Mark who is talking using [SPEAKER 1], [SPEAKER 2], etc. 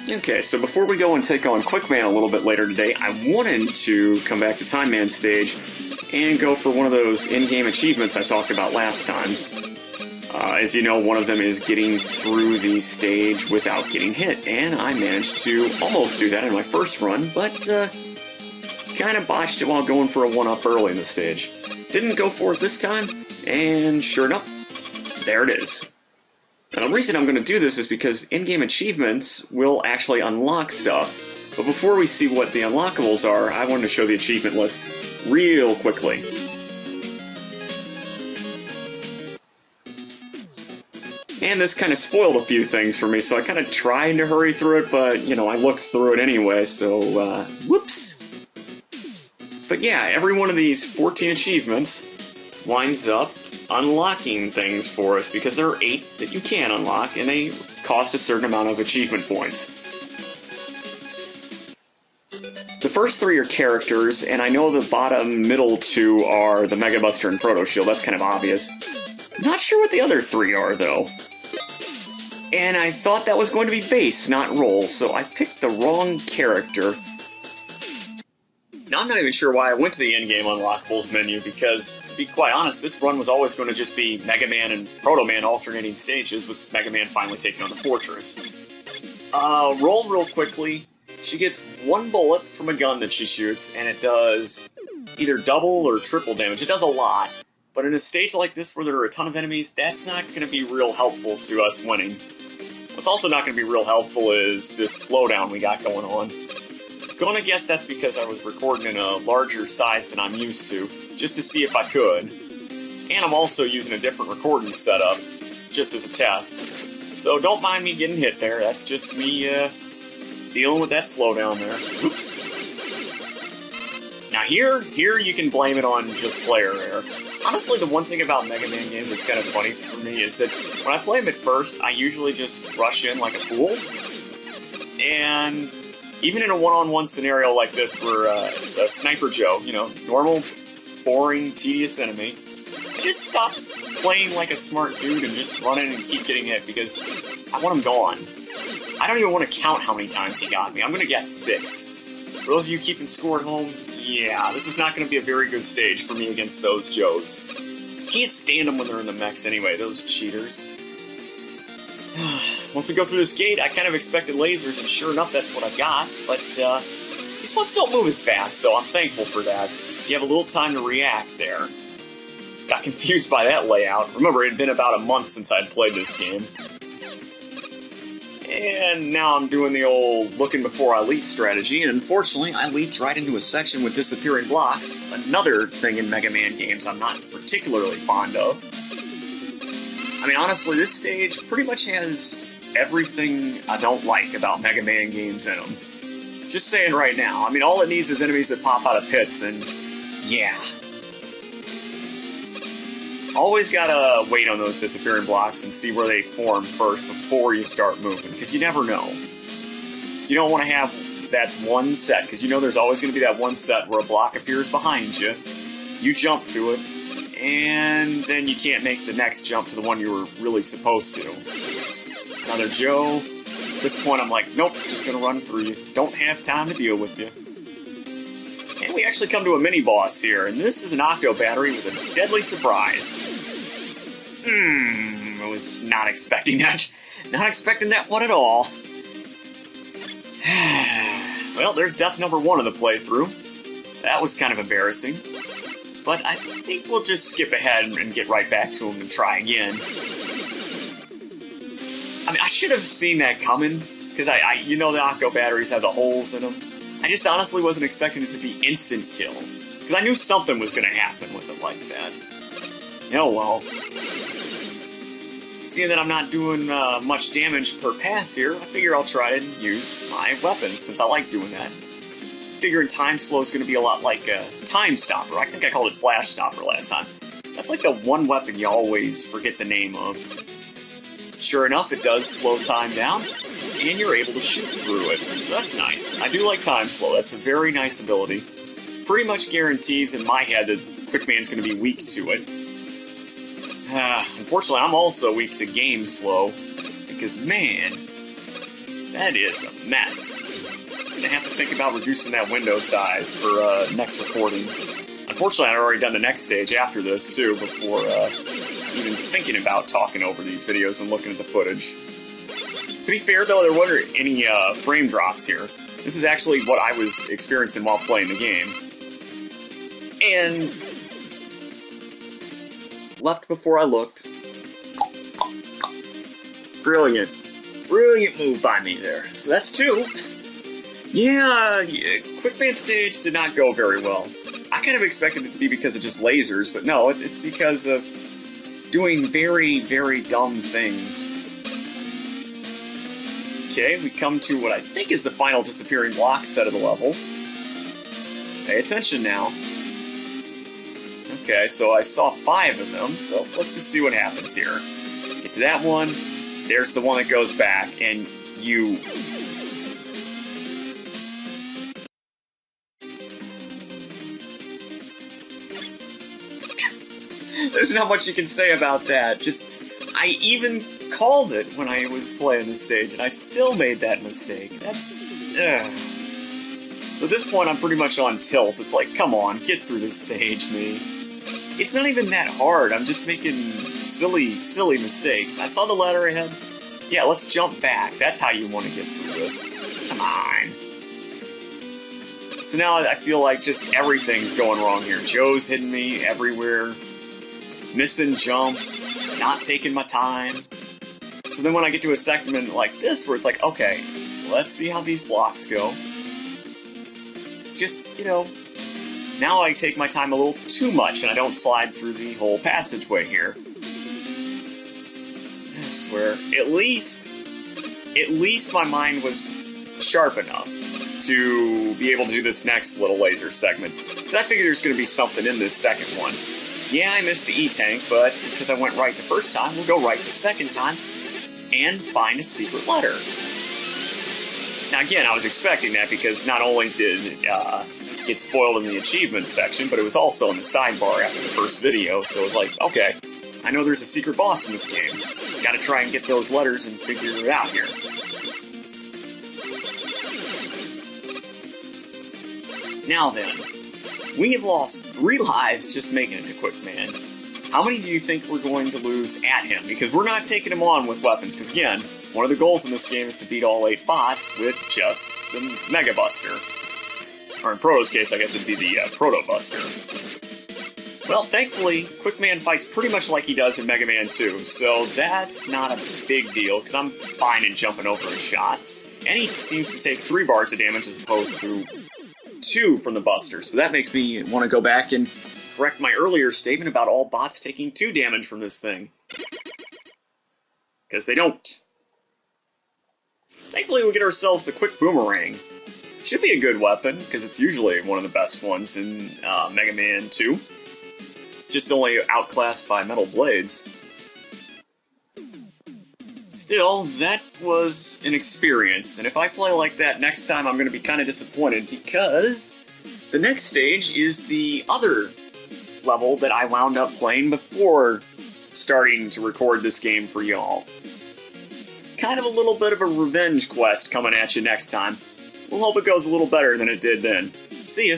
[SPEAKER 1] Okay, so before we go and take on Quick Man a little bit later today, I wanted to come back to Time Man stage and go for one of those in-game achievements I talked about last time. As you know, one of them is getting through the stage without getting hit, and I managed to almost do that in my first run, but kind of botched it while going for a 1-up early in the stage. Didn't go for it this time, and sure enough, there it is. Now, the reason I'm going to do this is because in-game achievements will actually unlock stuff. But before we see what the unlockables are, I wanted to show the achievement list real quickly. And this kind of spoiled a few things for me, so I kind of tried to hurry through it, but, you know, I looked through it anyway, so, whoops! But yeah, every one of these 14 achievements winds up unlocking things for us, because there are 8 that you can unlock, and they cost a certain amount of achievement points. The first 3 are characters, and I know the bottom middle 2 are the Mega Buster and Proto Shield. That's kind of obvious. Not sure what the other 3 are, though. And I thought that was going to be base, not roll, so I picked the wrong character. Now, I'm not even sure why I went to the in-game unlockables menu, because, to be quite honest, this run was always going to just be Mega Man and Proto Man alternating stages, with Mega Man finally taking on the Fortress. Roll real quickly. She gets 1 bullet from a gun that she shoots, and it does either double or triple damage. It does a lot, but in a stage like this where there are a ton of enemies, that's not going to be real helpful to us winning. What's also not going to be real helpful is this slowdown we got going on. Gonna guess that's because I was recording in a larger size than I'm used to, just to see if I could. And I'm also using a different recording setup, just as a test. So don't mind me getting hit there, that's just me dealing with that slowdown there. Oops. Now here you can blame it on just player error. Honestly, the one thing about Mega Man games that's kind of funny for me is that when I play them at first, I usually just rush in like a fool. And even in a one-on-one scenario like this where it's a Sniper Joe, you know, normal, boring, tedious enemy, I just stop playing like a smart dude and just run in and keep getting hit because I want him gone. I don't even want to count how many times he got me. I'm going to guess 6. For those of you keeping score at home, yeah, this is not going to be a very good stage for me against those Joes. Can't stand them when they're in the mechs anyway, those cheaters. Once we go through this gate, I kind of expected lasers, and sure enough, that's what I got. But these ones don't move as fast, so I'm thankful for that. You have a little time to react there. Got confused by that layout. Remember, it had been about a month since I'd played this game. And now I'm doing the old looking before I leap strategy, and unfortunately, I leaped right into a section with disappearing blocks. Another thing in Mega Man games I'm not particularly fond of. I mean, honestly, this stage pretty much has everything I don't like about Mega Man games in them. Just saying right now. I mean, all it needs is enemies that pop out of pits, and yeah. Always gotta wait on those disappearing blocks and see where they form first before you start moving, because you never know. You don't want to have that one set, because you know there's always going to be that one set where a block appears behind you, you jump to it, and then you can't make the next jump to the one you were really supposed to. Another Joe. At this point I'm like, nope, just gonna run through you. Don't have time to deal with you. And we actually come to a mini-boss here, and this is an Octo Battery with a deadly surprise. I was not expecting that. Not expecting that one at all. Well, there's death number 1 of the playthrough. That was kind of embarrassing. But I think we'll just skip ahead and get right back to him and try again. I mean, I should have seen that coming, because you know the Octo Batteries have the holes in them. I just honestly wasn't expecting it to be instant kill, because I knew something was going to happen with it like that. Oh well. Seeing that I'm not doing much damage per pass here, I figure I'll try to use my weapons, since I like doing that. Figuring Time Slow is going to be a lot like a Time Stopper. I think I called it Flash Stopper last time. That's like the one weapon you always forget the name of. Sure enough, it does slow time down, and you're able to shoot through it. So that's nice. I do like Time Slow. That's a very nice ability. Pretty much guarantees in my head that Quick Man's going to be weak to it. Unfortunately, I'm also weak to Game Slow, because man, That is a mess. I'm gonna have to think about reducing that window size for next recording. Unfortunately, I'd already done the next stage after this, too, before even thinking about talking over these videos and looking at the footage. To be fair, though, there weren't any frame drops here. This is actually what I was experiencing while playing the game. And left before I looked. Brilliant. Brilliant move by me there. So that's 2. Yeah, Quick Man stage did not go very well. I kind of expected it to be because of just lasers, but no, it's because of doing very, very dumb things. Okay, we come to what I think is the final disappearing block set of the level. Pay attention now. Okay, so I saw 5 of them, so let's just see what happens here. Get to that one. There's the one that goes back, and you... There's not much you can say about that. Just, I even called it when I was playing this stage, and I still made that mistake. That's... So at this point, I'm pretty much on tilt. It's like, come on, get through this stage, me. It's not even that hard. I'm just making silly, silly mistakes. I saw the ladder ahead. Yeah, let's jump back. That's how you want to get through this. Come on. So now I feel like just everything's going wrong here. Joe's hitting me everywhere. Missing jumps. Not taking my time. So then when I get to a segment like this where it's like, okay, let's see how these blocks go. Just, you know, now I take my time a little too much and I don't slide through the whole passageway here. I swear, at least my mind was sharp enough to be able to do this next little laser segment. Because I figured there's going to be something in this second one. Yeah, I missed the E-tank, but because I went right the first time, we'll go right the second time and find a secret letter. Now again, I was expecting that because not only did it get spoiled in the achievements section, but it was also in the sidebar after the first video, so it was like, okay, I know there's a secret boss in this game. Gotta try and get those letters and figure it out here. Now then, we have lost 3 lives just making it to Quick Man. How many do you think we're going to lose at him? Because we're not taking him on with weapons, because again, one of the goals in this game is to beat all 8 bots with just the Mega Buster. Or in Proto's case, I guess it'd be the Proto Buster. Well, thankfully, Quick Man fights pretty much like he does in Mega Man 2, so that's not a big deal, because I'm fine in jumping over his shots. And he seems to take 3 bars of damage as opposed to 2 from the Buster, so that makes me want to go back and correct my earlier statement about all bots taking 2 damage from this thing. Because they don't. Thankfully, we get ourselves the Quick Boomerang. Should be a good weapon, because it's usually one of the best ones in Mega Man 2. Just only outclassed by Metal Blades. Still, that was an experience, and if I play like that next time, I'm going to be kind of disappointed, because the next stage is the other level that I wound up playing before starting to record this game for y'all. It's kind of a little bit of a revenge quest coming at you next time. We'll hope it goes a little better than it did then. See ya!